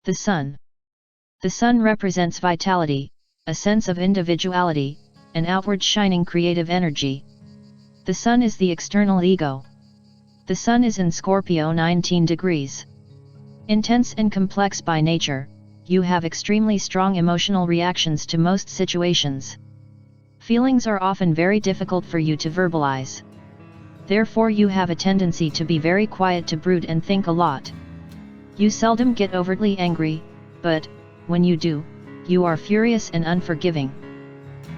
The Sun. The Sun represents vitality, a sense of individuality, and outward shining creative energy. The Sun is the external ego. The Sun is in Scorpio 19 degrees. Intense and complex by nature, you have extremely strong emotional reactions to most situations. Feelings are often very difficult for you to verbalize. Therefore you have a tendency to be very quiet, to brood and think a lot. You seldom get overtly angry, but, when you do, you are furious and unforgiving.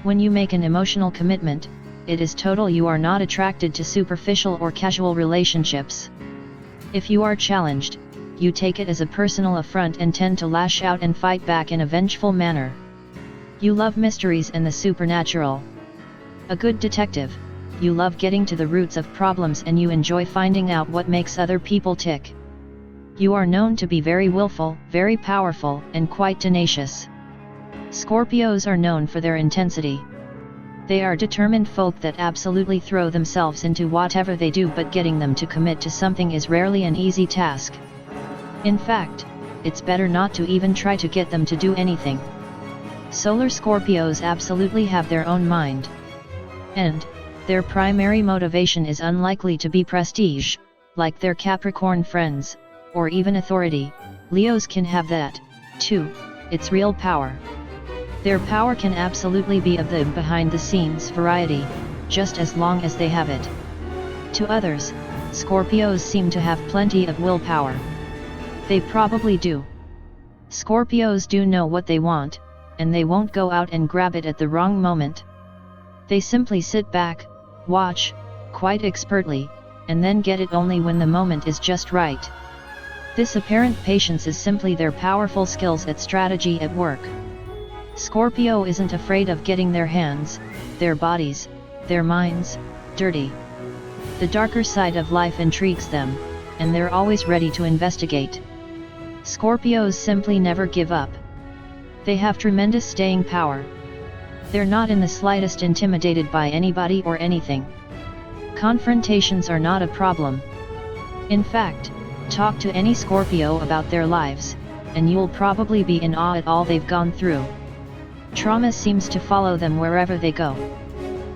When you make an emotional commitment, it is total. You are not attracted to superficial or casual relationships. If you are challenged, you take it as a personal affront and tend to lash out and fight back in a vengeful manner. You love mysteries and the supernatural. A good detective, you love getting to the roots of problems and you enjoy finding out what makes other people tick. You are known to be very willful, very powerful, and quite tenacious. Scorpios are known for their intensity. They are determined folk that absolutely throw themselves into whatever they do, but getting them to commit to something is rarely an easy task. In fact, it's better not to even try to get them to do anything. Solar Scorpios absolutely have their own mind. And their primary motivation is unlikely to be prestige, like their Capricorn friends, or even authority. Leos can have that, too. It's real power. Their power can absolutely be of the behind-the-scenes variety, just as long as they have it. To others, Scorpios seem to have plenty of willpower. They probably do. Scorpios do know what they want, and they won't go out and grab it at the wrong moment. They simply sit back, watch, quite expertly, and then get it only when the moment is just right. This apparent patience is simply their powerful skills at strategy at work. Scorpio isn't afraid of getting their hands, their bodies, their minds, dirty. The darker side of life intrigues them, and they're always ready to investigate. Scorpios simply never give up. They have tremendous staying power. They're not in the slightest intimidated by anybody or anything. Confrontations are not a problem. In fact, talk to any Scorpio about their lives, and you'll probably be in awe at all they've gone through. Trauma seems to follow them wherever they go.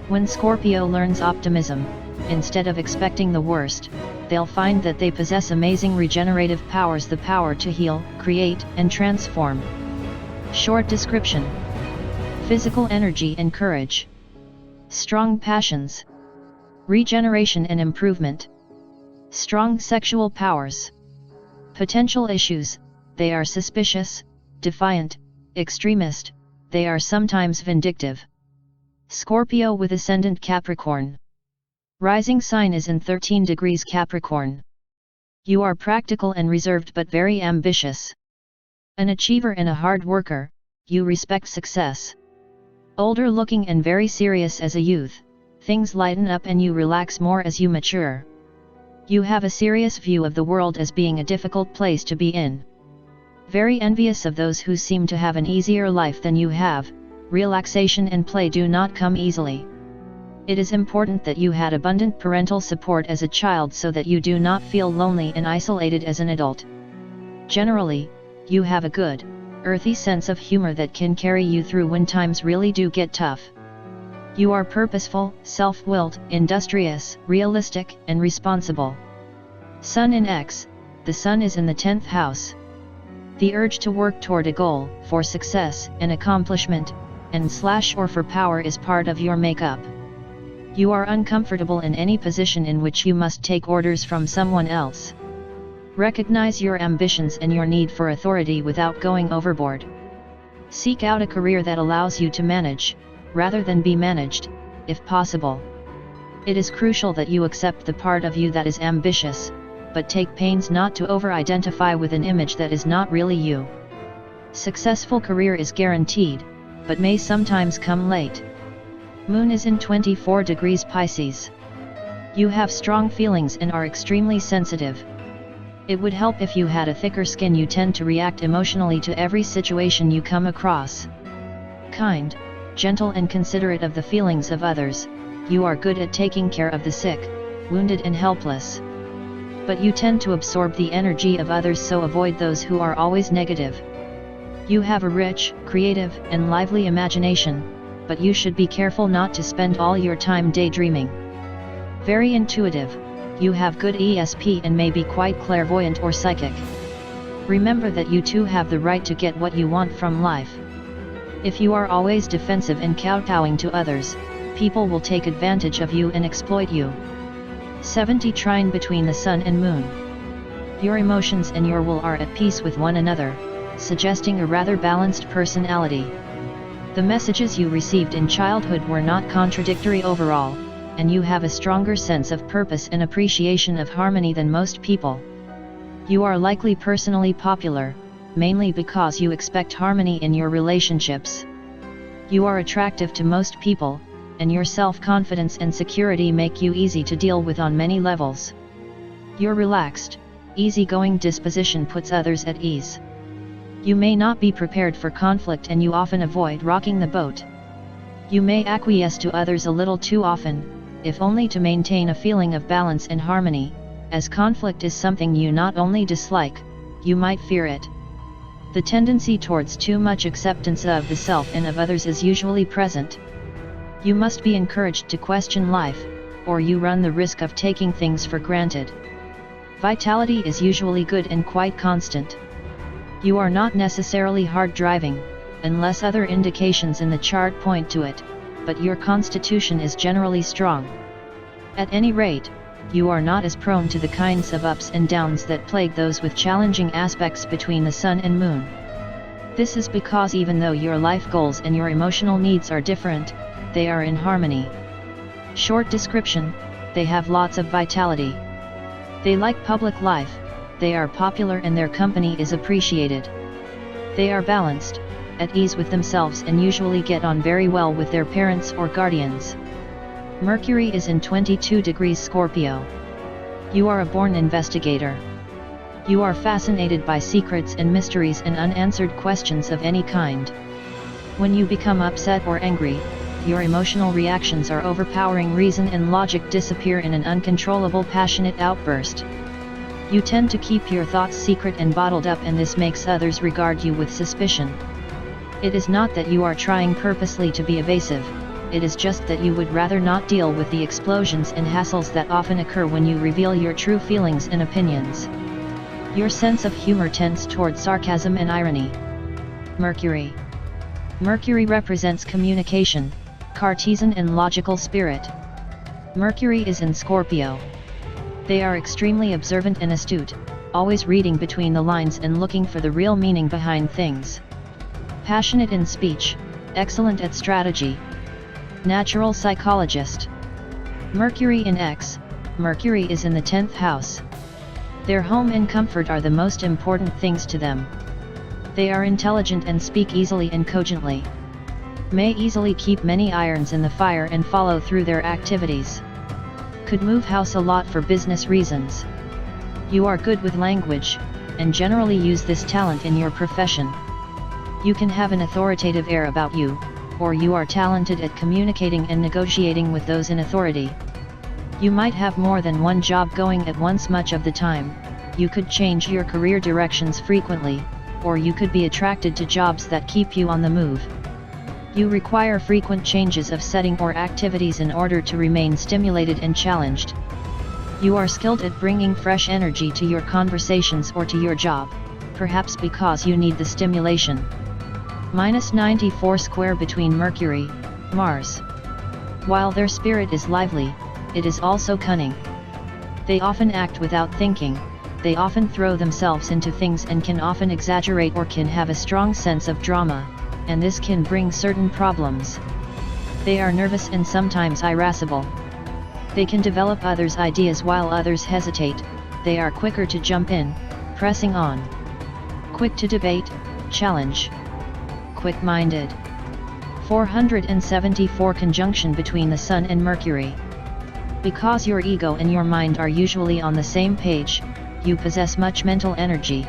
When Scorpio learns optimism, instead of expecting the worst, they'll find that they possess amazing regenerative powers, the power to heal, create, and transform. Short description: physical energy and courage, strong passions, regeneration and improvement, strong sexual powers. Potential issues: they are suspicious, defiant, extremist, they are sometimes vindictive. Scorpio with ascendant Capricorn. Rising sign is in 13 degrees Capricorn. You are practical and reserved but very ambitious. An achiever and a hard worker, you respect success. Older looking and very serious as a youth, things lighten up and you relax more as you mature. You have a serious view of the world as being a difficult place to be in. Very envious of those who seem to have an easier life than you have. Relaxation and play do not come easily. It is important that you had abundant parental support as a child so that you do not feel lonely and isolated as an adult. Generally, you have a good, earthy sense of humor that can carry you through when times really do get tough. You are purposeful, self-willed, industrious, realistic, and responsible. Sun in X, the Sun is in the 10th house. The urge to work toward a goal, for success and accomplishment, and/or for power is part of your makeup. You are uncomfortable in any position in which you must take orders from someone else. Recognize your ambitions and your need for authority without going overboard. Seek out a career that allows you to manage, rather than be managed, if possible. It is crucial that you accept the part of you that is ambitious, but take pains not to over-identify with an image that is not really you. Successful career is guaranteed, but may sometimes come late. Moon is in 24 degrees Pisces. You have strong feelings and are extremely sensitive. It would help if you had a thicker skin. You tend to react emotionally to every situation you come across. Kind, gentle and considerate of the feelings of others, you are good at taking care of the sick, wounded and helpless. But you tend to absorb the energy of others, so avoid those who are always negative. You have a rich, creative, and lively imagination, but you should be careful not to spend all your time daydreaming. Very intuitive, you have good ESP and may be quite clairvoyant or psychic. Remember that you too have the right to get what you want from life. If you are always defensive and kowtowing to others, people will take advantage of you and exploit you. 70 Trine between the Sun and Moon. Your emotions and your will are at peace with one another, suggesting a rather balanced personality. The messages you received in childhood were not contradictory overall, and you have a stronger sense of purpose and appreciation of harmony than most people. You are likely personally popular, mainly because you expect harmony in your relationships. You are attractive to most people, and your self-confidence and security make you easy to deal with on many levels. Your relaxed, easygoing disposition puts others at ease. You may not be prepared for conflict and you often avoid rocking the boat. You may acquiesce to others a little too often, if only to maintain a feeling of balance and harmony, as conflict is something you not only dislike, you might fear it. The tendency towards too much acceptance of the self and of others is usually present. You must be encouraged to question life, or you run the risk of taking things for granted. Vitality is usually good and quite constant. You are not necessarily hard driving, unless other indications in the chart point to it, but your constitution is generally strong. At any rate, you are not as prone to the kinds of ups and downs that plague those with challenging aspects between the Sun and Moon. This is because even though your life goals and your emotional needs are different, they are in harmony. Short description: they have lots of vitality. They like public life, they are popular and their company is appreciated. They are balanced, at ease with themselves and usually get on very well with their parents or guardians. Mercury is in 22 degrees Scorpio. You are a born investigator. You are fascinated by secrets and mysteries and unanswered questions of any kind. When you become upset or angry, your emotional reactions are overpowering reason and logic disappear in an uncontrollable passionate outburst. You tend to keep your thoughts secret and bottled up, and this makes others regard you with suspicion. It is not that you are trying purposely to be evasive, it is just that you would rather not deal with the explosions and hassles that often occur when you reveal your true feelings and opinions. Your sense of humor tends towards sarcasm and irony. Mercury. Mercury represents communication, Cartesian and logical spirit. Mercury is in Scorpio. They are extremely observant and astute, always reading between the lines and looking for the real meaning behind things. Passionate in speech, excellent at strategy. Natural psychologist. Mercury in X. Mercury is in the 10th house. Their home and comfort are the most important things to them. They are intelligent and speak easily and cogently. May easily keep many irons in the fire and follow through their activities. Could move house a lot for business reasons. You are good with language, and generally use this talent in your profession. You can have an authoritative air about you, or you are talented at communicating and negotiating with those in authority. You might have more than one job going at once much of the time. You could change your career directions frequently, or you could be attracted to jobs that keep you on the move. You require frequent changes of setting or activities in order to remain stimulated and challenged. You are skilled at bringing fresh energy to your conversations or to your job, perhaps because you need the stimulation. -94 square between Mercury, Mars. While their spirit is lively, it is also cunning. They often act without thinking, they often throw themselves into things and can often exaggerate or can have a strong sense of drama, and this can bring certain problems. They are nervous and sometimes irascible. They can develop others' ideas while others hesitate. They are quicker to jump in, pressing on. Quick to debate, challenge. Quick-minded. 474 conjunction between the Sun and Mercury. Because your ego and your mind are usually on the same page, you possess much mental energy.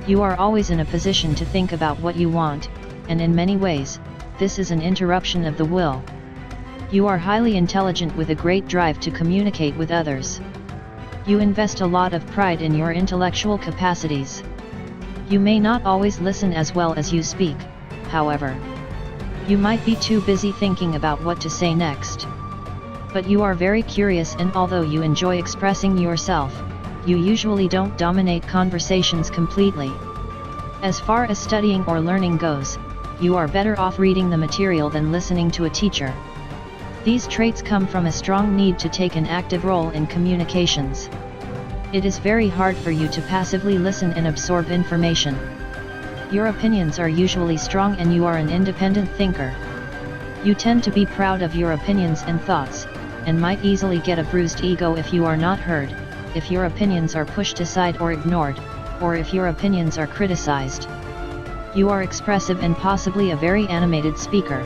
You are always in a position to think about what you want, and in many ways, this is an interruption of the will. You are highly intelligent with a great drive to communicate with others. You invest a lot of pride in your intellectual capacities. You may not always listen as well as you speak, however. You might be too busy thinking about what to say next. But you are very curious, and although you enjoy expressing yourself, you usually don't dominate conversations completely. As far as studying or learning goes, you are better off reading the material than listening to a teacher. These traits come from a strong need to take an active role in communications. It is very hard for you to passively listen and absorb information. Your opinions are usually strong and you are an independent thinker. You tend to be proud of your opinions and thoughts, and might easily get a bruised ego if you are not heard, if your opinions are pushed aside or ignored, or if your opinions are criticized. You are expressive and possibly a very animated speaker.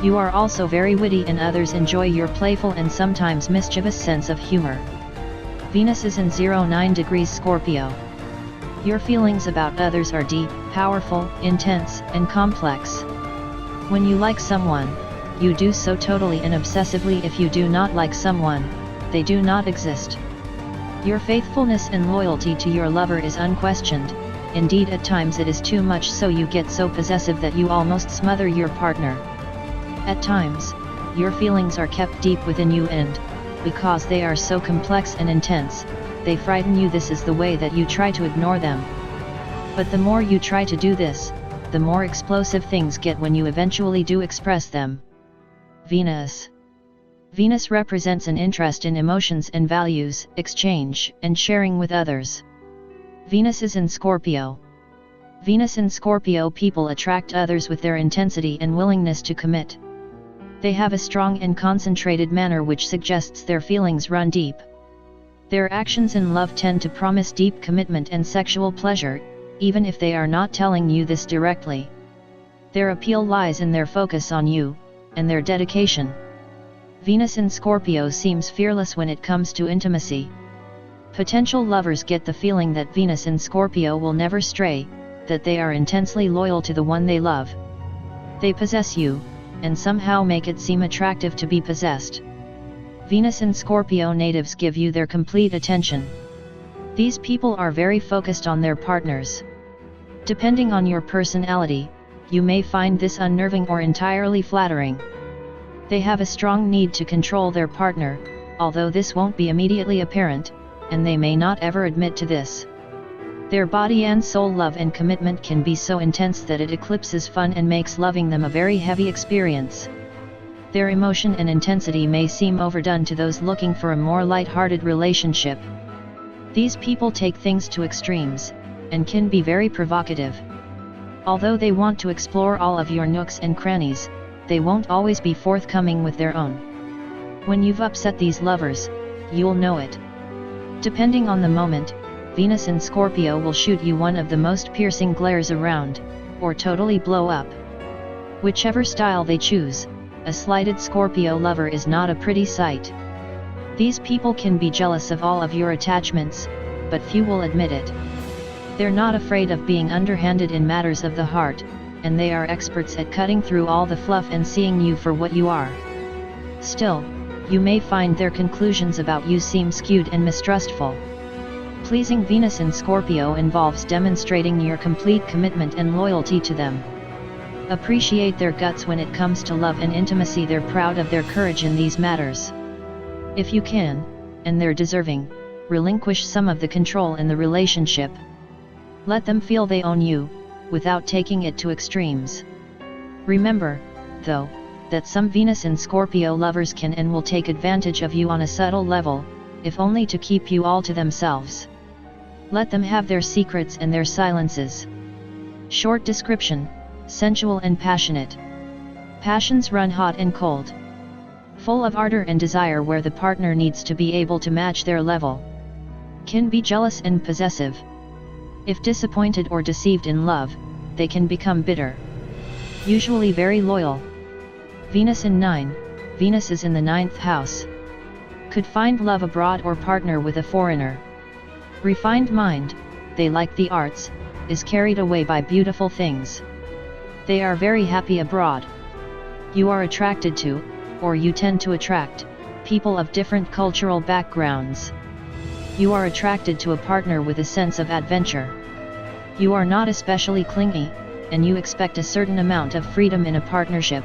You are also very witty and others enjoy your playful and sometimes mischievous sense of humor. Venus is in 09 degrees Scorpio. Your feelings about others are deep, powerful, intense, and complex. When you like someone, you do so totally and obsessively. If you do not like someone, they do not exist. Your faithfulness and loyalty to your lover is unquestioned. Indeed, at times it is too much, so you get so possessive that you almost smother your partner. At times, your feelings are kept deep within you, and, because they are so complex and intense, they frighten you. This is the way that you try to ignore them. But the more you try to do this, the more explosive things get when you eventually do express them. Venus. Venus represents an interest in emotions and values, exchange, and sharing with others. Venus is in Scorpio. Venus in Scorpio people attract others with their intensity and willingness to commit. They have a strong and concentrated manner which suggests their feelings run deep. Their actions in love tend to promise deep commitment and sexual pleasure, even if they are not telling you this directly. Their appeal lies in their focus on you, and their dedication. Venus in Scorpio seems fearless when it comes to intimacy. Potential lovers get the feeling that Venus in Scorpio will never stray, that they are intensely loyal to the one they love. They possess you, and somehow make it seem attractive to be possessed. Venus in Scorpio natives give you their complete attention. These people are very focused on their partners. Depending on your personality, you may find this unnerving or entirely flattering. They have a strong need to control their partner, although this won't be immediately apparent, and they may not ever admit to this. Their body and soul love and commitment can be so intense that it eclipses fun and makes loving them a very heavy experience. Their emotion and intensity may seem overdone to those looking for a more light-hearted relationship. These people take things to extremes, and can be very provocative. Although they want to explore all of your nooks and crannies, they won't always be forthcoming with their own. When you've upset these lovers, you'll know it. Depending on the moment, Venus in Scorpio will shoot you one of the most piercing glares around, or totally blow up. Whichever style they choose, a slighted Scorpio lover is not a pretty sight. These people can be jealous of all of your attachments, but few will admit it. They're not afraid of being underhanded in matters of the heart, and they are experts at cutting through all the fluff and seeing you for what you are. Still, you may find their conclusions about you seem skewed and mistrustful. Pleasing Venus in Scorpio involves demonstrating your complete commitment and loyalty to them. Appreciate their guts when it comes to love and intimacy. They're proud of their courage in these matters. If you can, and they're deserving, relinquish some of the control in the relationship. Let them feel they own you, without taking it to extremes. Remember, though, that some Venus in Scorpio lovers can and will take advantage of you on a subtle level, if only to keep you all to themselves. Let them have their secrets and their silences. Short description: sensual and passionate. Passions run hot and cold. Full of ardor and desire where the partner needs to be able to match their level. Can be jealous and possessive. If disappointed or deceived in love, they can become bitter. Usually very loyal. Venus in 9, Venus is in the 9th house. Could find love abroad or partner with a foreigner. Refined mind, they like the arts, is carried away by beautiful things. They are very happy abroad. You are attracted to, or you tend to attract, people of different cultural backgrounds. You are attracted to a partner with a sense of adventure. You are not especially clingy, and you expect a certain amount of freedom in a partnership.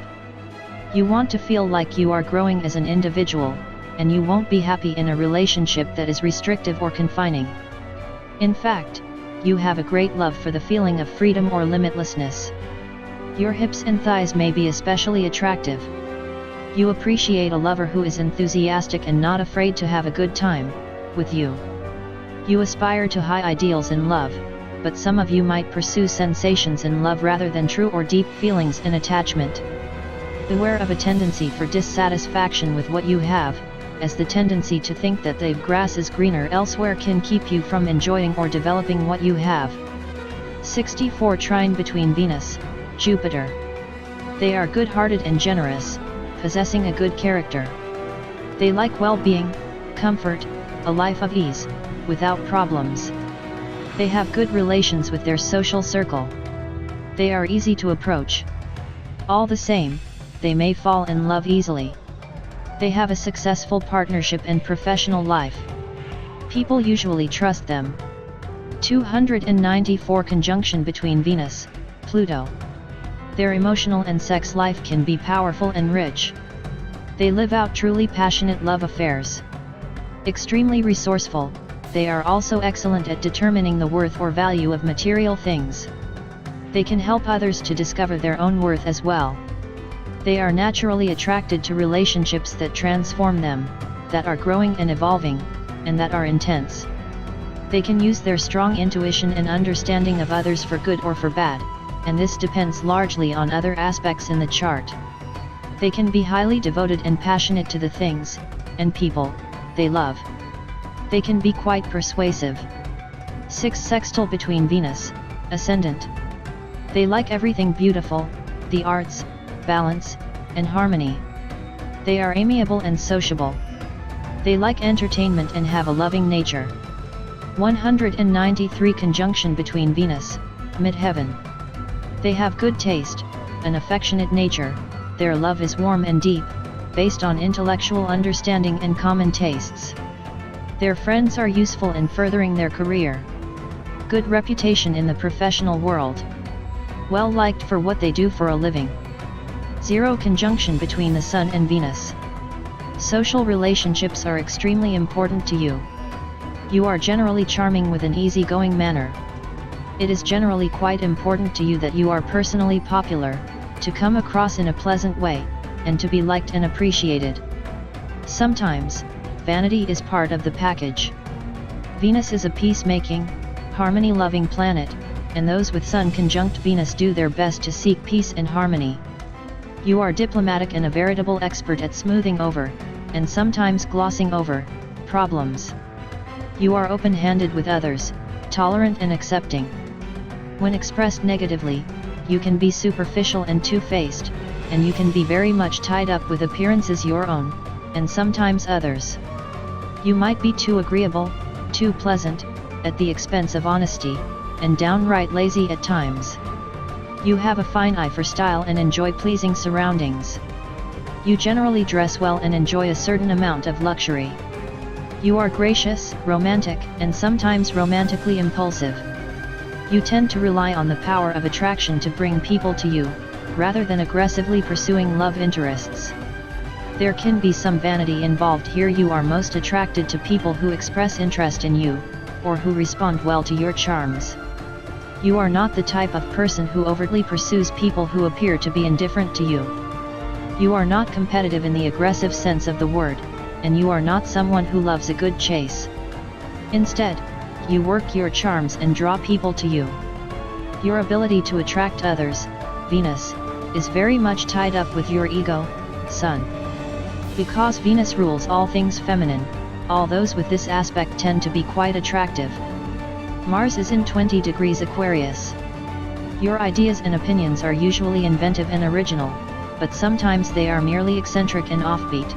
You want to feel like you are growing as an individual, and you won't be happy in a relationship that is restrictive or confining. In fact, you have a great love for the feeling of freedom or limitlessness. Your hips and thighs may be especially attractive. You appreciate a lover who is enthusiastic and not afraid to have a good time with you. You aspire to high ideals in love, but some of you might pursue sensations in love rather than true or deep feelings in attachment. Beware of a tendency for dissatisfaction with what you have, as the tendency to think that the grass is greener elsewhere can keep you from enjoying or developing what you have. 64 Trine between Venus, Jupiter. They are good-hearted and generous, possessing a good character. They like well-being, comfort, a life of ease, without problems. They have good relations with their social circle. They are easy to approach. All the same, they may fall in love easily. They have a successful partnership and professional life. People usually trust them. 294 Conjunction between Venus, Pluto. Their emotional and sex life can be powerful and rich. They live out truly passionate love affairs. Extremely resourceful, they are also excellent at determining the worth or value of material things. They can help others to discover their own worth as well. They are naturally attracted to relationships that transform them, that are growing and evolving, and that are intense. They can use their strong intuition and understanding of others for good or for bad, and this depends largely on other aspects in the chart. They can be highly devoted and passionate to the things, and people, they love. They can be quite persuasive. 6 Sextile between Venus, Ascendant. They like everything beautiful, the arts, balance, and harmony. They are amiable and sociable. They like entertainment and have a loving nature. 193 Conjunction between Venus, Midheaven. They have good taste, an affectionate nature, their love is warm and deep, based on intellectual understanding and common tastes. Their friends are useful in furthering their career. Good reputation in the professional world. Well liked for what they do for a living. 0 Conjunction between the Sun and Venus. Social relationships are extremely important to you. You are generally charming with an easygoing manner. It is generally quite important to you that you are personally popular, to come across in a pleasant way, and to be liked and appreciated. Sometimes, vanity is part of the package. Venus is a peacemaking, harmony-loving planet, and those with Sun conjunct Venus do their best to seek peace and harmony. You are diplomatic and a veritable expert at smoothing over, and sometimes glossing over, problems. You are open-handed with others, tolerant and accepting. When expressed negatively, you can be superficial and two-faced, and you can be very much tied up with appearances your own, and sometimes others. You might be too agreeable, too pleasant, at the expense of honesty, and downright lazy at times. You have a fine eye for style and enjoy pleasing surroundings. You generally dress well and enjoy a certain amount of luxury. You are gracious, romantic, and sometimes romantically impulsive. You tend to rely on the power of attraction to bring people to you, rather than aggressively pursuing love interests. There can be some vanity involved here. You are most attracted to people who express interest in you, or who respond well to your charms. You are not the type of person who overtly pursues people who appear to be indifferent to you. You are not competitive in the aggressive sense of the word, and you are not someone who loves a good chase. Instead, you work your charms and draw people to you. Your ability to attract others, Venus, is very much tied up with your ego, Sun. Because Venus rules all things feminine, all those with this aspect tend to be quite attractive. Mars is in 20 degrees Aquarius. Your ideas and opinions are usually inventive and original, but sometimes they are merely eccentric and offbeat.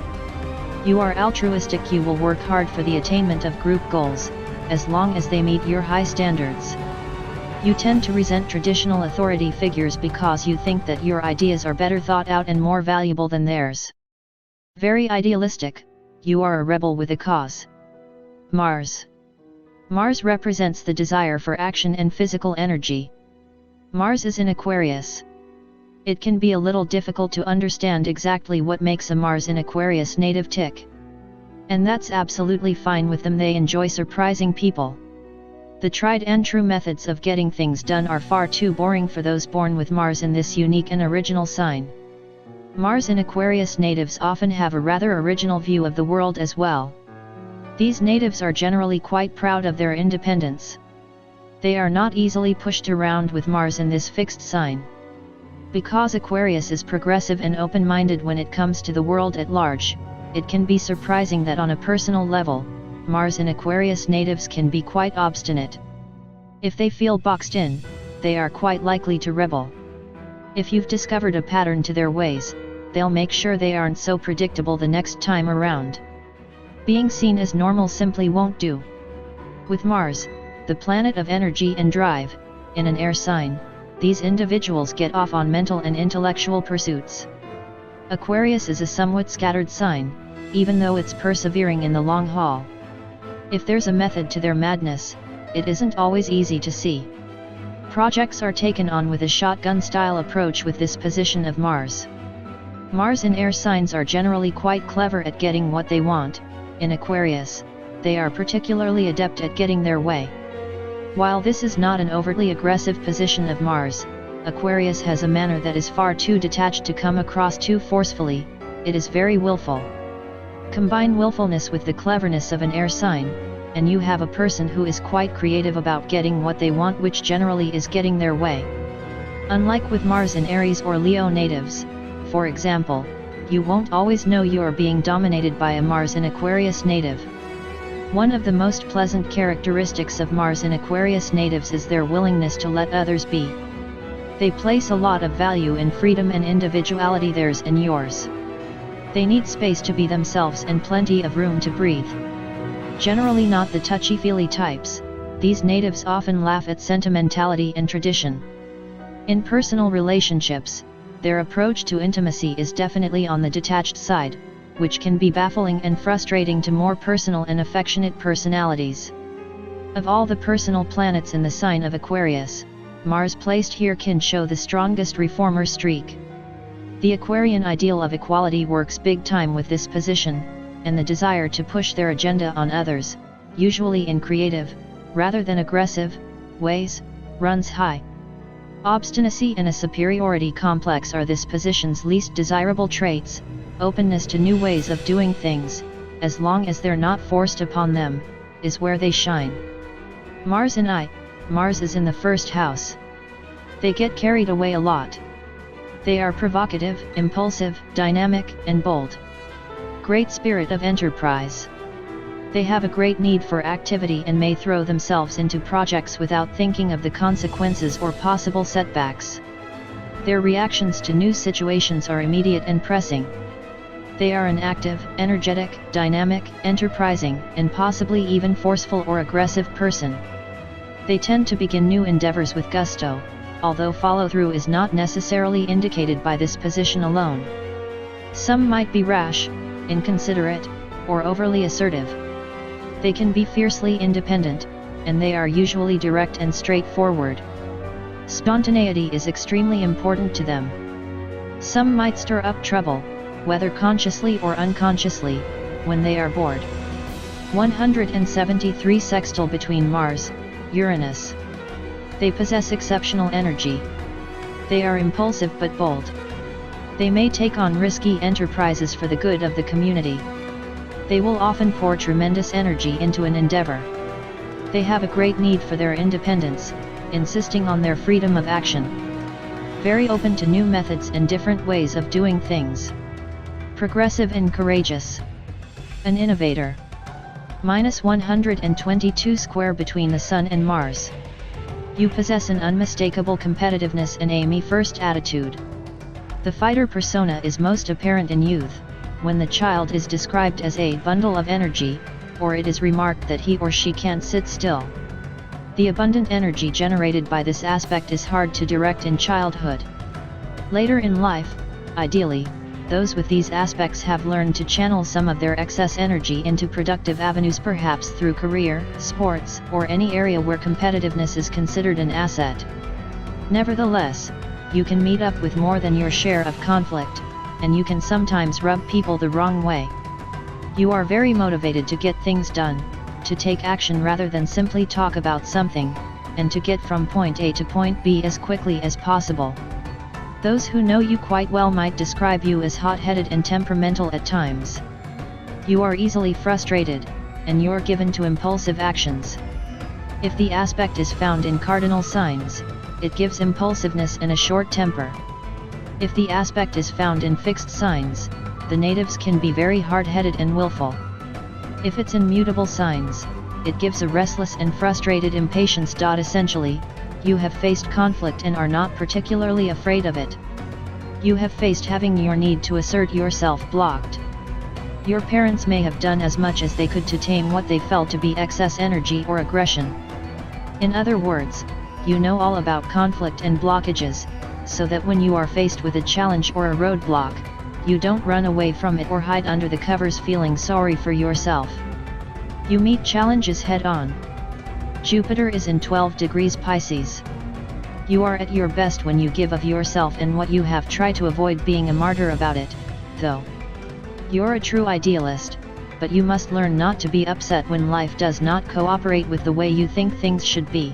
You are altruistic. You will work hard for the attainment of group goals, as long as they meet your high standards. You tend to resent traditional authority figures because you think that your ideas are better thought out and more valuable than theirs. Very idealistic, you are a rebel with a cause. Mars. Mars represents the desire for action and physical energy. Mars is in Aquarius. It can be a little difficult to understand exactly what makes a Mars in Aquarius native tick. And that's absolutely fine with them. They enjoy surprising people. The tried and true methods of getting things done are far too boring for those born with Mars in this unique and original sign. Mars in Aquarius natives often have a rather original view of the world as well. These natives are generally quite proud of their independence. They are not easily pushed around with Mars in this fixed sign. Because Aquarius is progressive and open-minded when it comes to the world at large, it can be surprising that on a personal level, Mars in Aquarius natives can be quite obstinate. If they feel boxed in, they are quite likely to rebel. If you've discovered a pattern to their ways, they'll make sure they aren't so predictable the next time around. Being seen as normal simply won't do. With Mars, the planet of energy and drive, in an air sign, these individuals get off on mental and intellectual pursuits. Aquarius is a somewhat scattered sign, even though it's persevering in the long haul. If there's a method to their madness, it isn't always easy to see. Projects are taken on with a shotgun-style approach with this position of Mars. Mars in air signs are generally quite clever at getting what they want. In Aquarius, they are particularly adept at getting their way. While this is not an overtly aggressive position of Mars, Aquarius has a manner that is far too detached to come across too forcefully. It is very willful. Combine willfulness with the cleverness of an air sign, and you have a person who is quite creative about getting what they want, which generally is getting their way. Unlike with Mars in Aries or Leo natives, for example, you won't always know you are being dominated by a Mars in Aquarius native. One of the most pleasant characteristics of Mars in Aquarius natives is their willingness to let others be. They place a lot of value in freedom and individuality, theirs and yours. They need space to be themselves and plenty of room to breathe. Generally not the touchy-feely types, these natives often laugh at sentimentality and tradition. In personal relationships, their approach to intimacy is definitely on the detached side, which can be baffling and frustrating to more personal and affectionate personalities. Of all the personal planets in the sign of Aquarius, Mars placed here can show the strongest reformer streak. The Aquarian ideal of equality works big time with this position, and the desire to push their agenda on others, usually in creative, rather than aggressive, ways, runs high. Obstinacy and a superiority complex are this position's least desirable traits. Openness to new ways of doing things, as long as they're not forced upon them, is where they shine. Mars in Mars is in the first house. They get carried away a lot. They are provocative, impulsive, dynamic, and bold. Great spirit of enterprise. They have a great need for activity and may throw themselves into projects without thinking of the consequences or possible setbacks. Their reactions to new situations are immediate and pressing. They are an active, energetic, dynamic, enterprising, and possibly even forceful or aggressive person. They tend to begin new endeavors with gusto, although follow-through is not necessarily indicated by this position alone. Some might be rash, inconsiderate, or overly assertive. They can be fiercely independent, and they are usually direct and straightforward. Spontaneity is extremely important to them. Some might stir up trouble, whether consciously or unconsciously, when they are bored. 173 sextile between Mars, Uranus. They possess exceptional energy. They are impulsive but bold. They may take on risky enterprises for the good of the community. They will often pour tremendous energy into an endeavor. They have a great need for their independence, insisting on their freedom of action. Very open to new methods and different ways of doing things. Progressive and courageous. An innovator. -122 square between the Sun and Mars. You possess an unmistakable competitiveness and a me-first attitude. The fighter persona is most apparent in youth, when the child is described as a bundle of energy, or it is remarked that he or she can't sit still. The abundant energy generated by this aspect is hard to direct in childhood. Later in life, ideally, those with these aspects have learned to channel some of their excess energy into productive avenues, perhaps through career, sports, or any area where competitiveness is considered an asset. Nevertheless, you can meet up with more than your share of conflict, and you can sometimes rub people the wrong way. You are very motivated to get things done, to take action rather than simply talk about something, and to get from point A to point B as quickly as possible. Those who know you quite well might describe you as hot-headed and temperamental at times. You are easily frustrated, and you're given to impulsive actions. If the aspect is found in cardinal signs, it gives impulsiveness and a short temper. If the aspect is found in fixed signs, the natives can be very hard-headed and willful. If it's in mutable signs, it gives a restless and frustrated impatience. Essentially, you have faced conflict and are not particularly afraid of it. You have faced having your need to assert yourself blocked. Your parents may have done as much as they could to tame what they felt to be excess energy or aggression. In other words, you know all about conflict and blockages, so that when you are faced with a challenge or a roadblock, you don't run away from it or hide under the covers feeling sorry for yourself. You meet challenges head-on. Jupiter is in 12 degrees Pisces. You are at your best when you give of yourself and what you have. Try to avoid being a martyr about it, though. You're a true idealist, but you must learn not to be upset when life does not cooperate with the way you think things should be.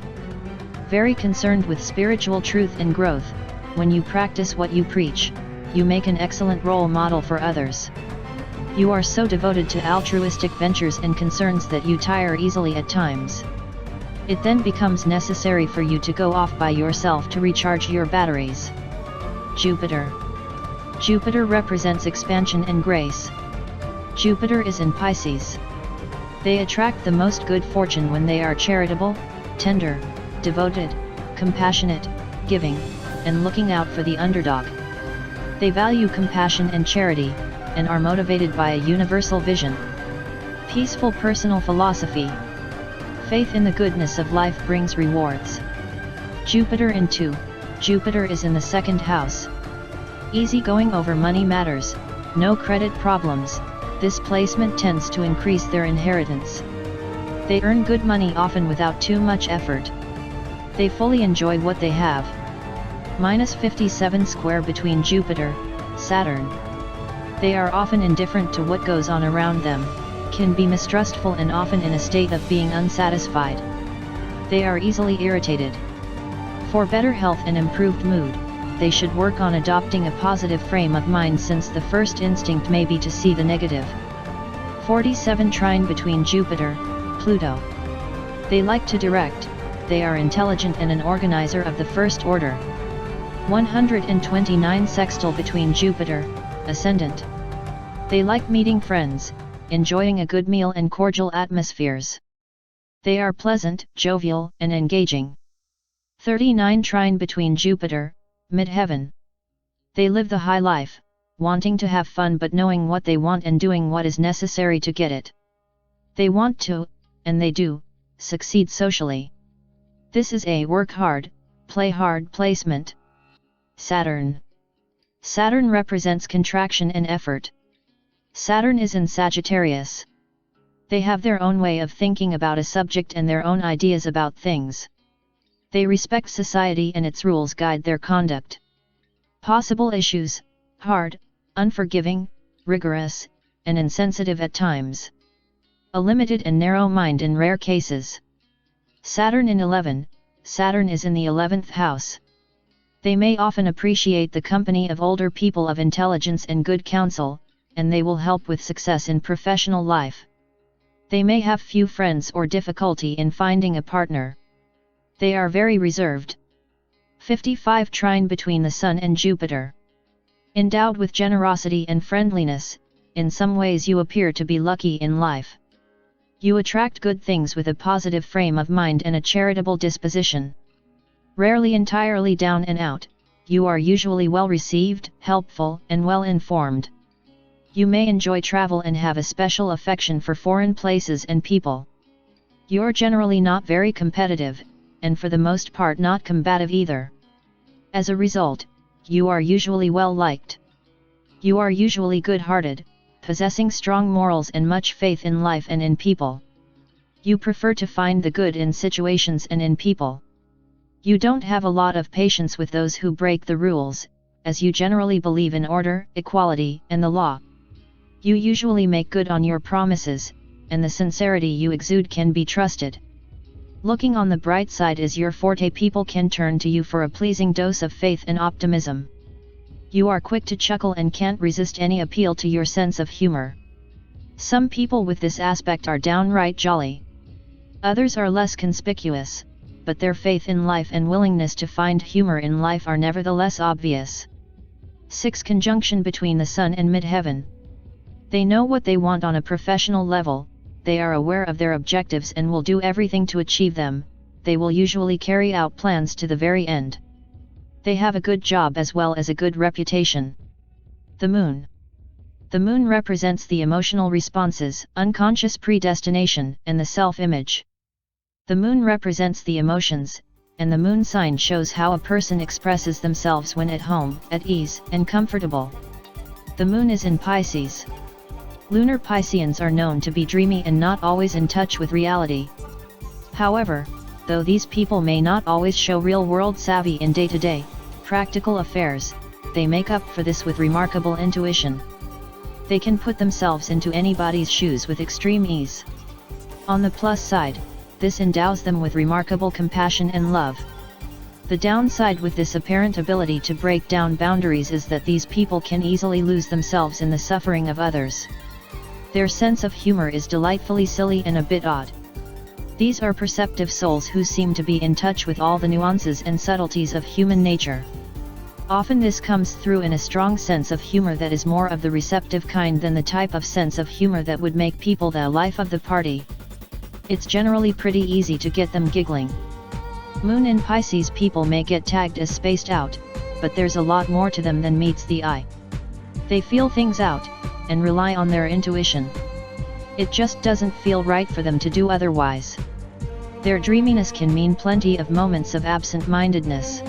Very concerned with spiritual truth and growth, when you practice what you preach, you make an excellent role model for others. You are so devoted to altruistic ventures and concerns that you tire easily at times. It then becomes necessary for you to go off by yourself to recharge your batteries. Jupiter. Jupiter represents expansion and grace. Jupiter is in Pisces. They attract the most good fortune when they are charitable, tender, devoted, compassionate, giving, and looking out for the underdog. They value compassion and charity, and are motivated by a universal vision. Peaceful personal philosophy. Faith in the goodness of life brings rewards. Jupiter in 2. Jupiter is in the second house. Easy going over money matters, no credit problems. This placement tends to increase their inheritance. They earn good money often without too much effort. They fully enjoy what they have. -57 square between Jupiter, Saturn. They are often indifferent to what goes on around them, can be mistrustful and often in a state of being unsatisfied. They are easily irritated. For better health and improved mood, they should work on adopting a positive frame of mind, since the first instinct may be to see the negative. 47 trine between Jupiter, Pluto. They like to direct, they are intelligent and an organizer of the first order. 129 sextile between Jupiter, Ascendant. They like meeting friends, enjoying a good meal and cordial atmospheres. They are pleasant, jovial, and engaging. 39 trine between Jupiter, Midheaven. They live the high life, wanting to have fun but knowing what they want and doing what is necessary to get it. They want to, and they do, succeed socially. This is a work hard, play hard placement. Saturn. Saturn represents contraction and effort. Saturn is in Sagittarius. They have their own way of thinking about a subject and their own ideas about things. They respect society and its rules guide their conduct. Possible issues: hard, unforgiving, rigorous, and insensitive at times. A limited and narrow mind in rare cases. Saturn in 11. Saturn is in the 11th house. They may often appreciate the company of older people of intelligence and good counsel, and they will help with success in professional life. They may have few friends or difficulty in finding a partner. They are very reserved. 55 trine between the Sun and Jupiter. Endowed with generosity and friendliness, in some ways you appear to be lucky in life. You attract good things with a positive frame of mind and a charitable disposition. Rarely entirely down and out, you are usually well received, helpful, and well informed. You may enjoy travel and have a special affection for foreign places and people. You're generally not very competitive, and for the most part not combative either. As a result, you are usually well liked. You are usually good-hearted, possessing strong morals and much faith in life and in people. You prefer to find the good in situations and in people. You don't have a lot of patience with those who break the rules, as you generally believe in order, equality, and the law. You usually make good on your promises, and the sincerity you exude can be trusted. Looking on the bright side is your forte. People can turn to you for a pleasing dose of faith and optimism. You are quick to chuckle and can't resist any appeal to your sense of humor. Some people with this aspect are downright jolly. Others are less conspicuous, but their faith in life and willingness to find humor in life are nevertheless obvious. 6. Conjunction between the Sun and midheaven. They know what they want on a professional level, they are aware of their objectives and will do everything to achieve them. They will usually carry out plans to the very end. They have a good job as well as a good reputation. The Moon. The Moon represents the emotional responses, unconscious predestination, and the self-image. The Moon represents the emotions, and the Moon sign shows how a person expresses themselves when at home, at ease, and comfortable. The Moon is in Pisces. Lunar Pisceans are known to be dreamy and not always in touch with reality. However, though these people may not always show real-world savvy in day-to-day, practical affairs, they make up for this with remarkable intuition. They can put themselves into anybody's shoes with extreme ease. On the plus side, this endows them with remarkable compassion and love. The downside with this apparent ability to break down boundaries is that these people can easily lose themselves in the suffering of others. Their sense of humor is delightfully silly and a bit odd. These are perceptive souls who seem to be in touch with all the nuances and subtleties of human nature. Often this comes through in a strong sense of humor that is more of the receptive kind than the type of sense of humor that would make people the life of the party. It's generally pretty easy to get them giggling. Moon in Pisces people may get tagged as spaced out, but there's a lot more to them than meets the eye. They feel things out, and rely on their intuition. It just doesn't feel right for them to do otherwise. Their dreaminess can mean plenty of moments of absent-mindedness.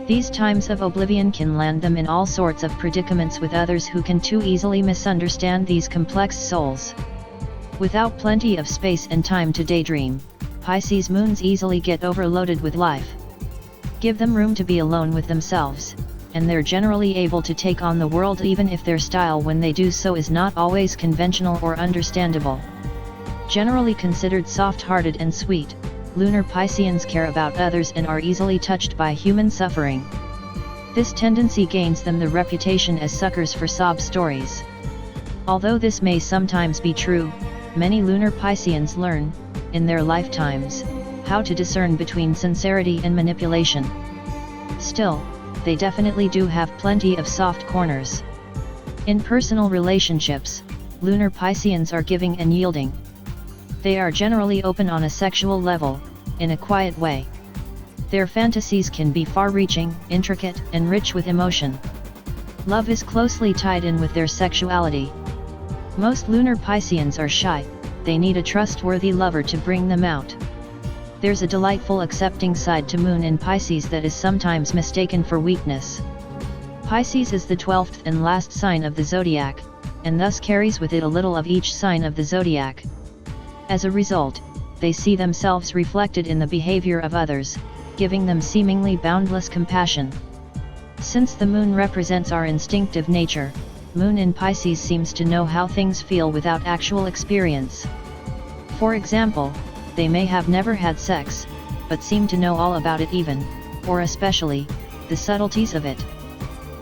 These times of oblivion can land them in all sorts of predicaments with others who can too easily misunderstand these complex souls. Without plenty of space and time to daydream, Pisces moons easily get overloaded with life. Give them room to be alone with themselves, and they're generally able to take on the world even if their style when they do so is not always conventional or understandable. Generally considered soft-hearted and sweet, lunar Pisceans care about others and are easily touched by human suffering. This tendency gains them the reputation as suckers for sob stories. Although this may sometimes be true, many lunar Pisceans learn, in their lifetimes, how to discern between sincerity and manipulation. Still, they definitely do have plenty of soft corners. In personal relationships, lunar Pisceans are giving and yielding. They are generally open on a sexual level, in a quiet way. Their fantasies can be far-reaching, intricate, and rich with emotion. Love is closely tied in with their sexuality. Most lunar Pisceans are shy, they need a trustworthy lover to bring them out. There's a delightful accepting side to Moon in Pisces that is sometimes mistaken for weakness. Pisces is the 12th and last sign of the zodiac, and thus carries with it a little of each sign of the zodiac. As a result, they see themselves reflected in the behavior of others, giving them seemingly boundless compassion. Since the Moon represents our instinctive nature, Moon in Pisces seems to know how things feel without actual experience. For example, they may have never had sex, but seem to know all about it even, or especially, the subtleties of it.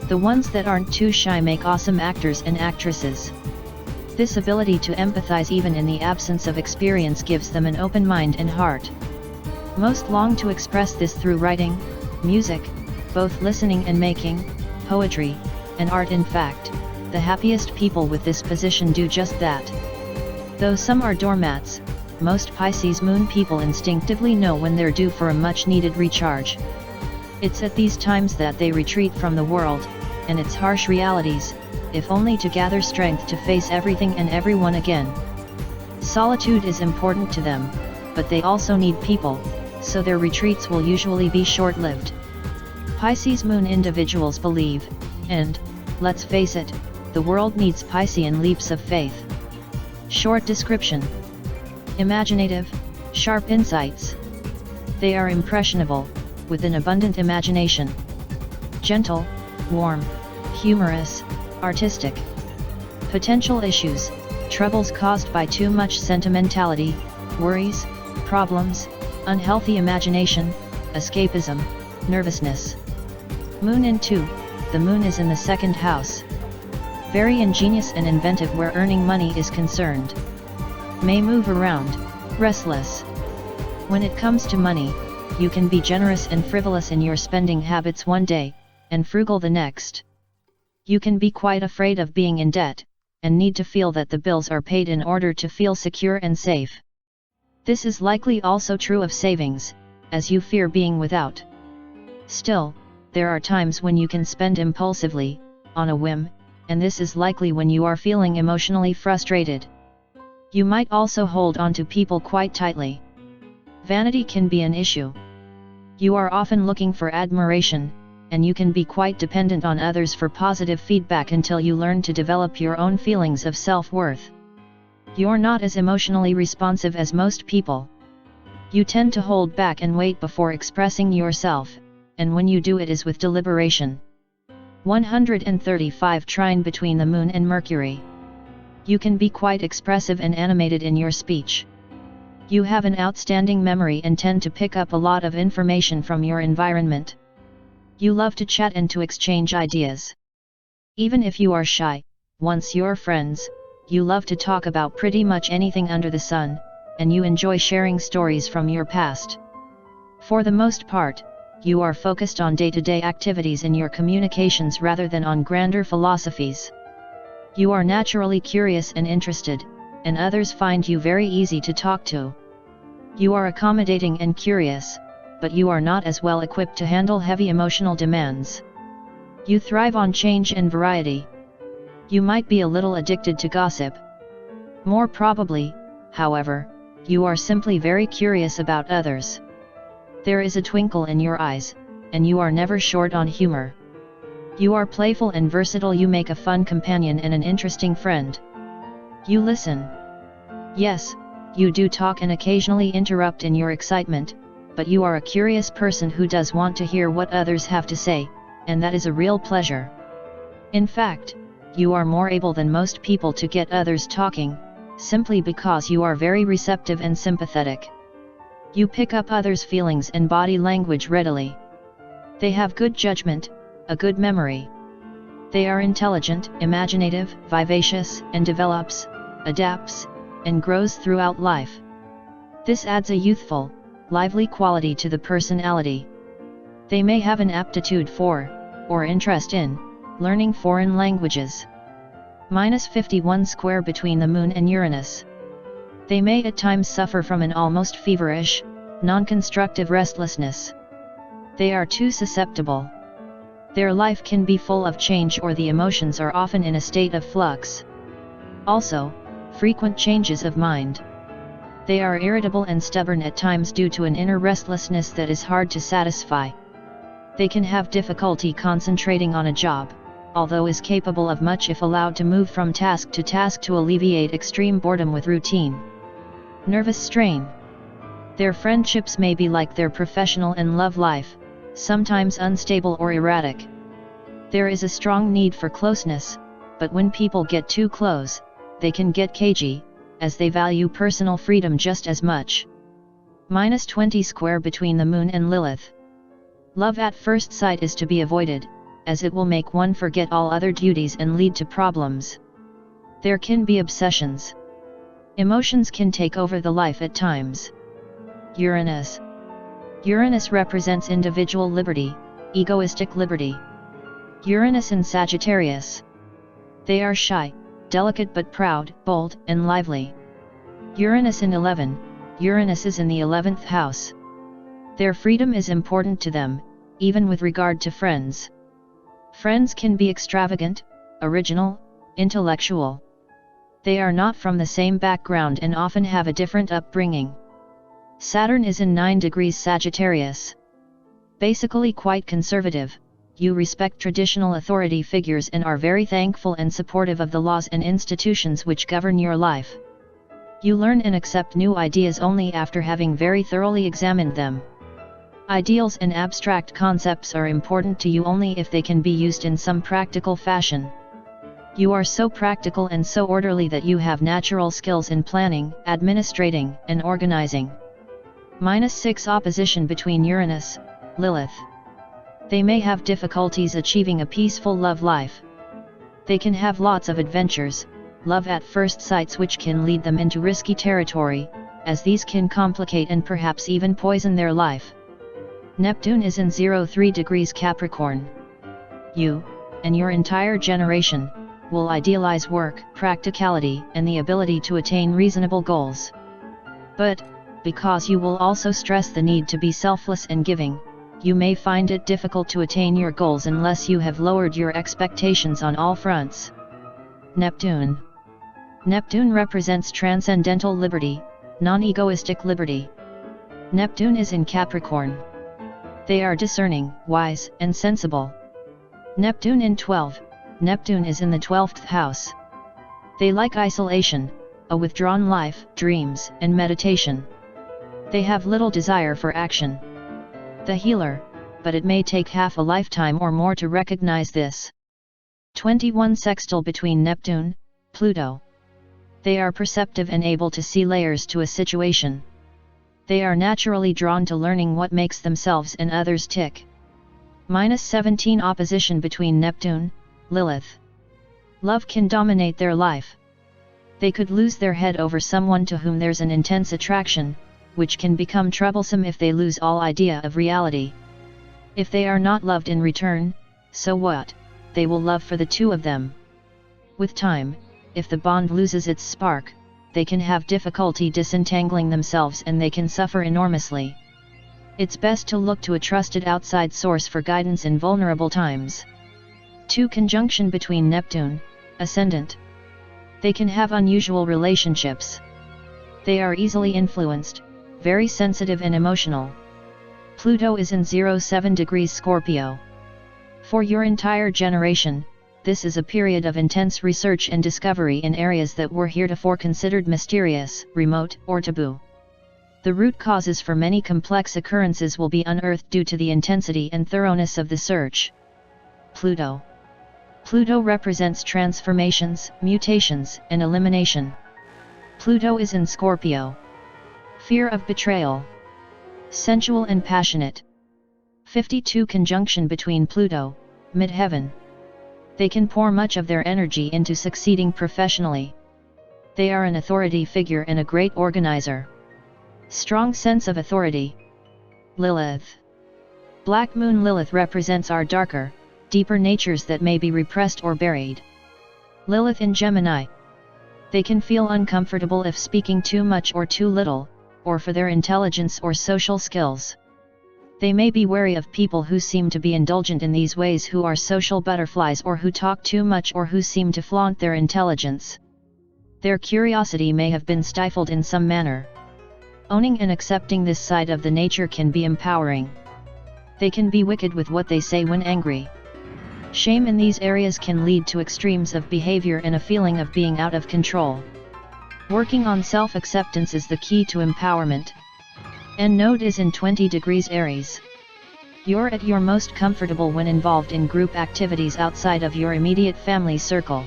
The ones that aren't too shy make awesome actors and actresses. This ability to empathize even in the absence of experience gives them an open mind and heart. Most long to express this through writing, music, both listening and making, poetry, and art. In fact, the happiest people with this position do just that. Though some are doormats, most Pisces moon people instinctively know when they're due for a much-needed recharge. It's at these times that they retreat from the world, and its harsh realities, if only to gather strength to face everything and everyone again. Solitude is important to them, but they also need people, so their retreats will usually be short-lived. Pisces moon individuals believe, and, let's face it, the world needs Piscean leaps of faith. Short description: imaginative, sharp insights. They are impressionable, with an abundant imagination. Gentle, warm, humorous, artistic. Potential issues: troubles caused by too much sentimentality, worries, problems, unhealthy imagination, escapism, nervousness. Moon in 2, the moon is in the second house. Very ingenious and inventive where earning money is concerned. May move around, restless. When it comes to money, you can be generous and frivolous in your spending habits one day, and frugal the next. You can be quite afraid of being in debt, and need to feel that the bills are paid in order to feel secure and safe. This is likely also true of savings, as you fear being without. Still, there are times when you can spend impulsively, on a whim, and this is likely when you are feeling emotionally frustrated. You might also hold on to people quite tightly. Vanity can be an issue. You are often looking for admiration, and you can be quite dependent on others for positive feedback until you learn to develop your own feelings of self-worth. You're not as emotionally responsive as most people. You tend to hold back and wait before expressing yourself, and when you do it is with deliberation. 135 trine between the Moon and Mercury. You can be quite expressive and animated in your speech. You have an outstanding memory and tend to pick up a lot of information from your environment. You love to chat and to exchange ideas. Even if you are shy, once you're friends, you love to talk about pretty much anything under the sun, and you enjoy sharing stories from your past. For the most part, you are focused on day-to-day activities in your communications rather than on grander philosophies. You are naturally curious and interested, and others find you very easy to talk to. You are accommodating and curious, but you are not as well equipped to handle heavy emotional demands. You thrive on change and variety. You might be a little addicted to gossip. More probably, however, you are simply very curious about others. There is a twinkle in your eyes, and you are never short on humor. You are playful and versatile. You make a fun companion and an interesting friend. You listen. Yes, you do talk and occasionally interrupt in your excitement, but you are a curious person who does want to hear what others have to say, and that is a real pleasure. In fact, you are more able than most people to get others talking, simply because you are very receptive and sympathetic. You pick up others' feelings and body language readily. They have good judgment, a good memory. They are intelligent, imaginative, vivacious, and develops, adapts, and grows throughout life. This adds a youthful, lively quality to the personality. They may have an aptitude for, or interest in, learning foreign languages. -51 square between the Moon and Uranus. They may at times suffer from an almost feverish, non-constructive restlessness. They are too susceptible. Their life can be full of change, or the emotions are often in a state of flux. Also, frequent changes of mind. They are irritable and stubborn at times due to an inner restlessness that is hard to satisfy. They can have difficulty concentrating on a job, although is capable of much if allowed to move from task to task to alleviate extreme boredom with routine. Nervous strain. Their friendships may be like their professional and love life, sometimes unstable or erratic. There is a strong need for closeness, but when people get too close, they can get cagey, as they value personal freedom just as much. -20 square between the Moon and Lilith. Love at first sight is to be avoided, as it will make one forget all other duties and lead to problems. There can be obsessions. Emotions can take over the life at times. Uranus. Uranus represents individual liberty, egoistic liberty. Uranus in Sagittarius. They are shy, delicate but proud, bold, and lively. Uranus in 11. Uranus is in the 11th house. Their freedom is important to them, even with regard to friends. Friends can be extravagant, original, intellectual. They are not from the same background and often have a different upbringing. Saturn is in 9 degrees Sagittarius. Basically quite conservative, you respect traditional authority figures and are very thankful and supportive of the laws and institutions which govern your life. You learn and accept new ideas only after having very thoroughly examined them. Ideals and abstract concepts are important to you only if they can be used in some practical fashion. You are so practical and so orderly that you have natural skills in planning, administrating, and organizing. -6 opposition between Uranus, Lilith. They may have difficulties achieving a peaceful love life. They can have lots of adventures, love at first sights which can lead them into risky territory, as these can complicate and perhaps even poison their life. Neptune is in 03 degrees Capricorn. You, and your entire generation, will idealize work, practicality, and the ability to attain reasonable goals. But, because you will also stress the need to be selfless and giving, you may find it difficult to attain your goals unless you have lowered your expectations on all fronts. Neptune. Neptune represents transcendental liberty, non-egoistic liberty. Neptune is in Capricorn. They are discerning, wise, and sensible. Neptune in 12. Neptune is in the 12th house. They like isolation, a withdrawn life, dreams, and meditation. They have little desire for action. The healer, but it may take half a lifetime or more to recognize this. 21 sextile between Neptune, Pluto. They are perceptive and able to see layers to a situation. They are naturally drawn to learning what makes themselves and others tick. -17 opposition between Neptune, Lilith. Love can dominate their life. They could lose their head over someone to whom there's an intense attraction, which can become troublesome if they lose all idea of reality. If they are not loved in return, so what? They will love for the two of them. With time, if the bond loses its spark, they can have difficulty disentangling themselves and they can suffer enormously. It's best to look to a trusted outside source for guidance in vulnerable times. 2 conjunction between Neptune, Ascendant. They can have unusual relationships. They are easily influenced, very sensitive and emotional. Pluto is in 07 degrees Scorpio. For your entire generation, this is a period of intense research and discovery in areas that were heretofore considered mysterious, remote, or taboo. The root causes for many complex occurrences will be unearthed due to the intensity and thoroughness of the search. Pluto. Pluto represents transformations, mutations, and elimination. Pluto is in Scorpio. Fear of betrayal. Sensual and passionate. 52 conjunction between Pluto, midheaven. They can pour much of their energy into succeeding professionally. They are an authority figure and a great organizer. Strong sense of authority. Lilith. Black Moon Lilith represents our darker, deeper natures that may be repressed or buried. Lilith in Gemini. They can feel uncomfortable if speaking too much or too little, or for their intelligence or social skills. They may be wary of people who seem to be indulgent in these ways, who are social butterflies or who talk too much or who seem to flaunt their intelligence. Their curiosity may have been stifled in some manner. Owning and accepting this side of the nature can be empowering. They can be wicked with what they say when angry. Shame in these areas can lead to extremes of behavior and a feeling of being out of control. Working on self-acceptance is the key to empowerment. End node is in 20 degrees Aries. You're at your most comfortable when involved in group activities outside of your immediate family circle.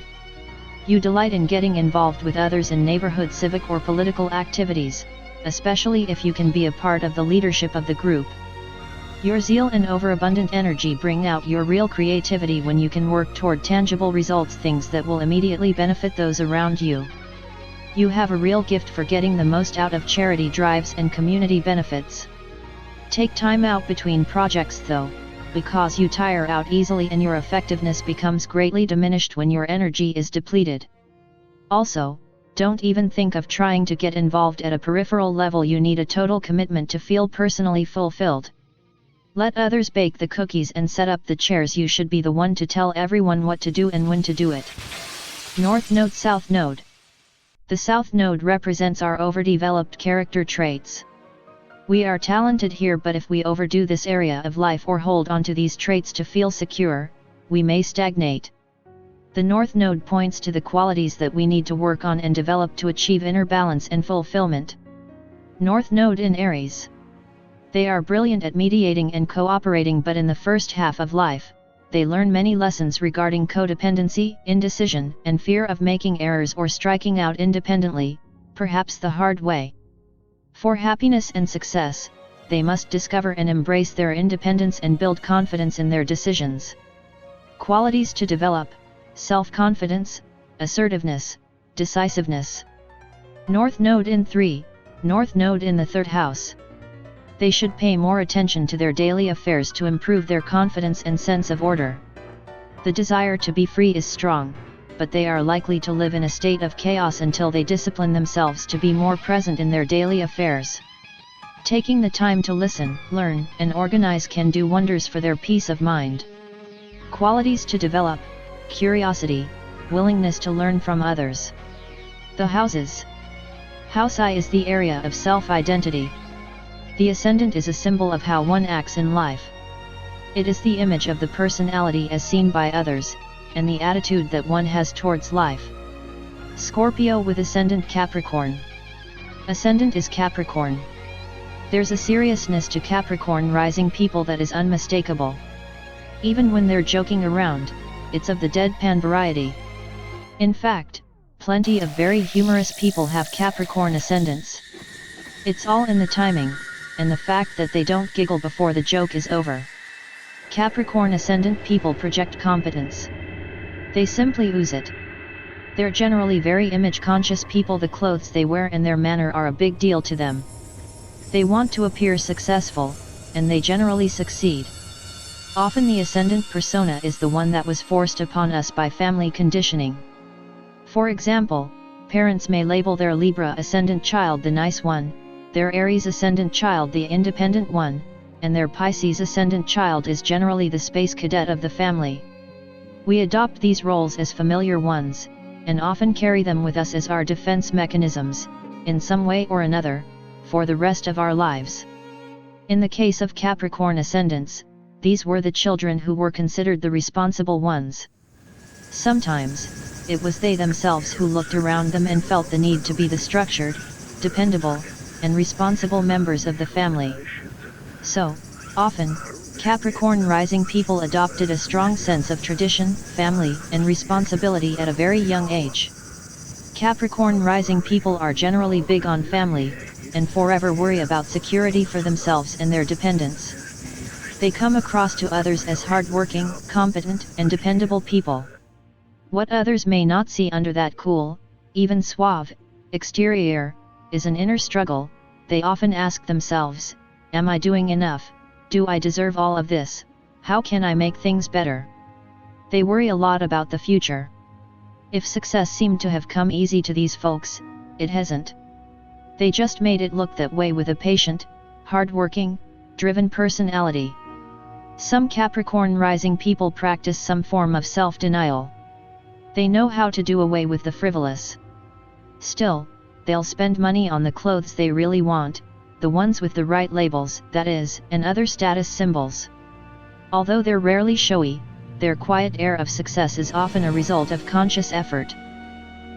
You delight in getting involved with others in neighborhood civic or political activities, especially if you can be a part of the leadership of the group. Your zeal and overabundant energy bring out your real creativity when you can work toward tangible results, things that will immediately benefit those around you. You have a real gift for getting the most out of charity drives and community benefits. Take time out between projects though, because you tire out easily and your effectiveness becomes greatly diminished when your energy is depleted. Also, don't even think of trying to get involved at a peripheral level. You need a total commitment to feel personally fulfilled. Let others bake the cookies and set up the chairs. You should be the one to tell everyone what to do and when to do it. North Node, South Node. The South Node represents our overdeveloped character traits. We are talented here, but if we overdo this area of life or hold on to these traits to feel secure, we may stagnate. The North Node points to the qualities that we need to work on and develop to achieve inner balance and fulfillment. North Node in Aries. They are brilliant at mediating and cooperating, but in the first half of life, they learn many lessons regarding codependency, indecision, and fear of making errors or striking out independently, perhaps the hard way. For happiness and success, they must discover and embrace their independence and build confidence in their decisions. Qualities to develop: self-confidence, assertiveness, decisiveness. North Node in 3, North Node in the 3rd house. They should pay more attention to their daily affairs to improve their confidence and sense of order. The desire to be free is strong, but they are likely to live in a state of chaos until they discipline themselves to be more present in their daily affairs. Taking the time to listen, learn, and organize can do wonders for their peace of mind. Qualities to develop: curiosity, willingness to learn from others. The houses. House I is the area of self-identity. The ascendant is a symbol of how one acts in life. It is the image of the personality as seen by others, and the attitude that one has towards life. Scorpio with ascendant Capricorn. Ascendant is Capricorn. There's a seriousness to Capricorn rising people that is unmistakable. Even when they're joking around, it's of the deadpan variety. In fact, plenty of very humorous people have Capricorn ascendants. It's all in the timing, and the fact that they don't giggle before the joke is over. Capricorn ascendant people project competence. They simply ooze it. They're generally very image-conscious people. The clothes they wear and their manner are a big deal to them. They want to appear successful, and they generally succeed. Often the ascendant persona is the one that was forced upon us by family conditioning. For example, parents may label their Libra ascendant child the nice one, their Aries ascendant child the independent one, and their Pisces ascendant child is generally the space cadet of the family. We adopt these roles as familiar ones, and often carry them with us as our defense mechanisms, in some way or another, for the rest of our lives. In the case of Capricorn ascendants, these were the children who were considered the responsible ones. Sometimes, it was they themselves who looked around them and felt the need to be the structured, dependable, and responsible members of the family. So, often, Capricorn rising people adopted a strong sense of tradition, family, and responsibility at a very young age. Capricorn rising people are generally big on family, and forever worry about security for themselves and their dependents. They come across to others as hardworking, competent, and dependable people. What others may not see under that cool, even suave, exterior, is an inner struggle. They often ask themselves, am I doing enough? Do I deserve all of this? How can I make things better? They worry a lot about the future. If success seemed to have come easy to these folks, it hasn't. They just made it look that way with a patient, hardworking, driven personality. Some Capricorn rising people practice some form of self-denial. They know how to do away with the frivolous. Still, they'll spend money on the clothes they really want, the ones with the right labels, that is, and other status symbols. Although they're rarely showy, their quiet air of success is often a result of conscious effort.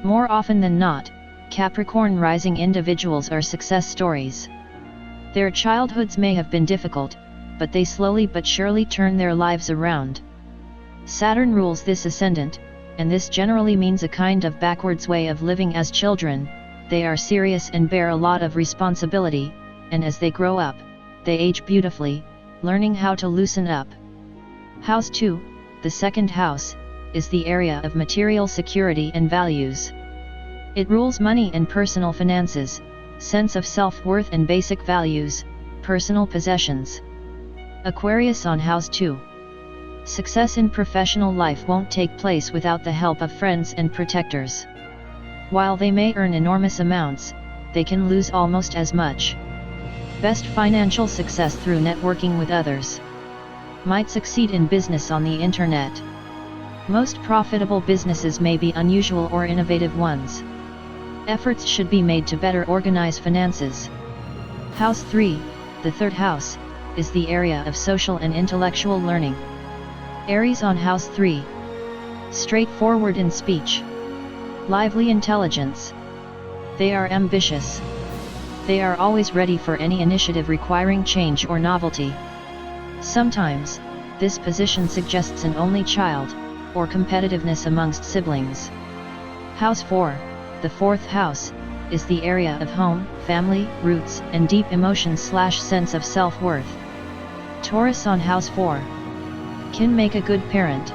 More often than not, Capricorn rising individuals are success stories. Their childhoods may have been difficult, but they slowly but surely turn their lives around. Saturn rules this ascendant, and this generally means a kind of backwards way of living as children. They are serious and bear a lot of responsibility, and as they grow up, they age beautifully, learning how to loosen up. House 2, the 2nd house, is the area of material security and values. It rules money and personal finances, sense of self-worth and basic values, personal possessions. Aquarius on House 2. Success in professional life won't take place without the help of friends and protectors. While they may earn enormous amounts, they can lose almost as much. Best financial success through networking with others. Might succeed in business on the internet. Most profitable businesses may be unusual or innovative ones. Efforts should be made to better organize finances. House 3, The third house is the area of social and intellectual learning. Aries on house 3. Straightforward in speech. Lively intelligence. They are ambitious. They are always ready for any initiative requiring change or novelty. Sometimes, this position suggests an only child, or competitiveness amongst siblings. House 4, the fourth house, is the area of home, family, roots, and deep emotions/sense of self-worth. Taurus on house 4 can make a good parent.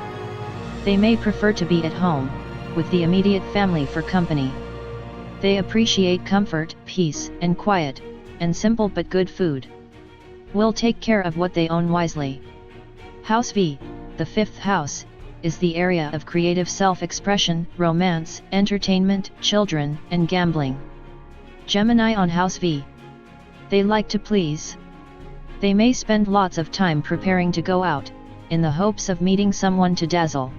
They may prefer to be at home, with the immediate family for company. They appreciate comfort, peace, and quiet, and simple but good food. Will take care of what they own wisely. House V, the fifth house, is the area of creative self-expression, romance, entertainment, children, and gambling. Gemini on house V. They like to please. They may spend lots of time preparing to go out, in the hopes of meeting someone to dazzle.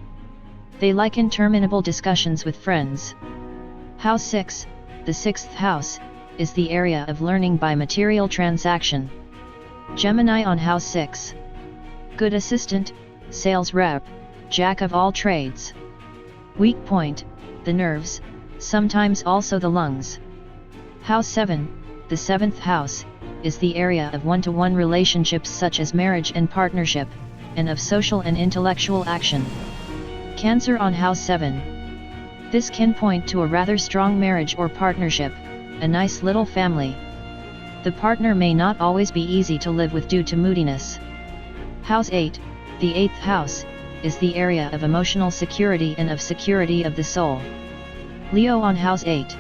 They like interminable discussions with friends. House 6, the sixth house, is the area of learning by material transaction. Gemini on house 6. Good assistant, sales rep, jack of all trades. Weak point, the nerves, sometimes also the lungs. House 7, the seventh house, is the area of one-to-one relationships such as marriage and partnership, and of social and intellectual action. Cancer on house 7. This can point to a rather strong marriage or partnership, a nice little family. The partner may not always be easy to live with due to moodiness. House 8, the eighth house, is the area of emotional security and of security of the soul. Leo on house 8.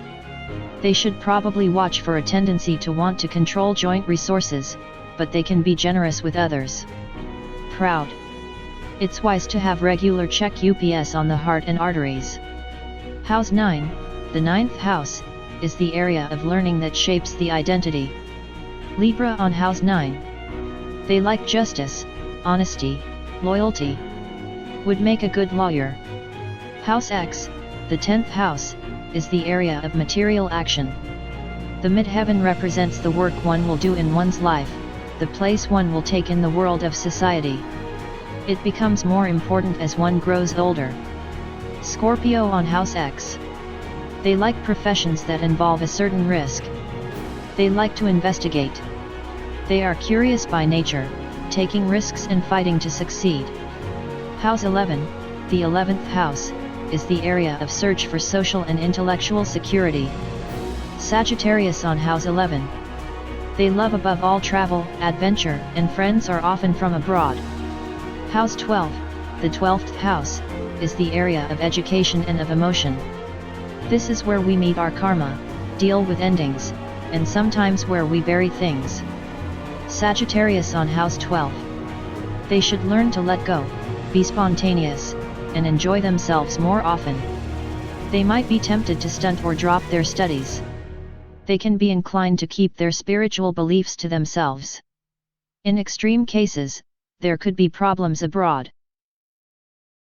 They should probably watch for a tendency to want to control joint resources, but they can be generous with others. Proud. It's wise to have regular check UPS on the heart and arteries. House 9, the ninth house, is the area of learning that shapes the identity. Libra on house 9. They like justice, honesty, loyalty. Would make a good lawyer. House X, the 10th house, is the area of material action. The midheaven represents the work one will do in one's life, the place one will take in the world of society. It becomes more important as one grows older. Scorpio on house X. They like professions that involve a certain risk. They like to investigate. They are curious by nature, taking risks and fighting to succeed. House 11, the 11th house, is the area of search for social and intellectual security. Sagittarius on house 11. They love above all travel, adventure, and friends are often from abroad. House 12, the 12th house, is the area of education and of emotion. This is where we meet our karma, deal with endings, and sometimes where we bury things. Sagittarius on house 12. They should learn to let go, be spontaneous, and enjoy themselves more often. They might be tempted to stunt or drop their studies. They can be inclined to keep their spiritual beliefs to themselves. In extreme cases, there could be problems abroad.